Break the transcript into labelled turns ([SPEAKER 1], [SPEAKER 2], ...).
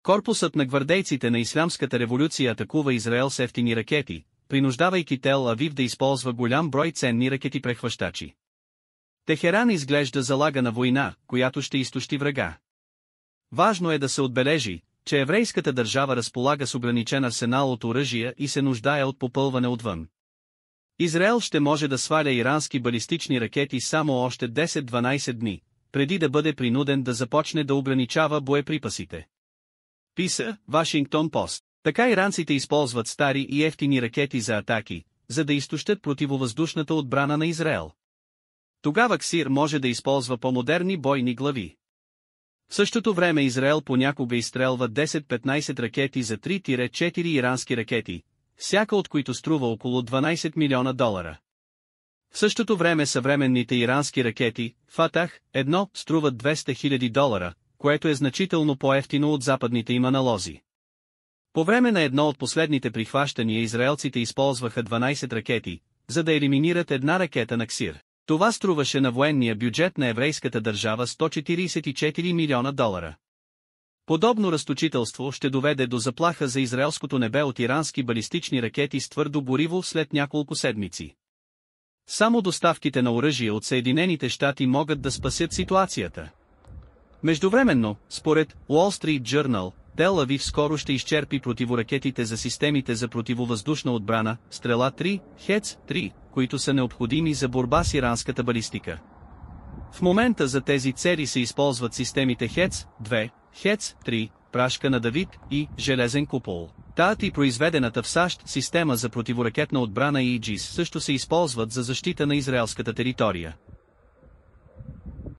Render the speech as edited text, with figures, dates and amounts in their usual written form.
[SPEAKER 1] Корпусът на гвардейците на Ислямската революция атакува Израел с евтини ракети, принуждавайки Тел Авив да използва голям брой ценни ракети-прехващачи. Техеран изглежда залага на война, която ще изтощи врага. Важно е да се отбележи, че еврейската държава разполага с ограничен арсенал от оръжия и се нуждае от попълване отвън. Израел ще може да сваля ирански балистични ракети само още 10-12 дни, преди да бъде принуден да започне да ограничава боеприпасите. Писа Вашингтон Пост. Така иранците използват стари и евтини ракети за атаки, за да изтощат противовъздушната отбрана на Израел. Тогава Ксир може да използва по-модерни бойни глави. В същото време Израел понякога изстрелва 10-15 ракети за 3-4 ирански ракети, всяка от които струва около $12 милиона. В същото време съвременните ирански ракети, Фатах, едно, струват $200,000, което е значително по-евтино от западните им аналози. По време на едно от последните прихващания израелците използваха 12 ракети, за да елиминират една ракета на Ксир. Това струваше на военния бюджет на еврейската държава $144 милиона. Подобно разточителство ще доведе до заплаха за израелското небе от ирански балистични ракети с твърдо гориво след няколко седмици. Само доставките на оръжие от Съединените щати могат да спасят ситуацията. Междувременно, според Wall Street Journal, Тел Авив скоро ще изчерпи противоракетите за системите за противовъздушна отбрана, Стрела 3, Хец-3, които са необходими за борба с иранската балистика. В момента за тези цели се използват системите Хец-2, Хец-3, Прашка на Давид и Железен купол. Таат и произведената в САЩ система за противоракетна отбрана Aegis също се използват за защита на израелската територия.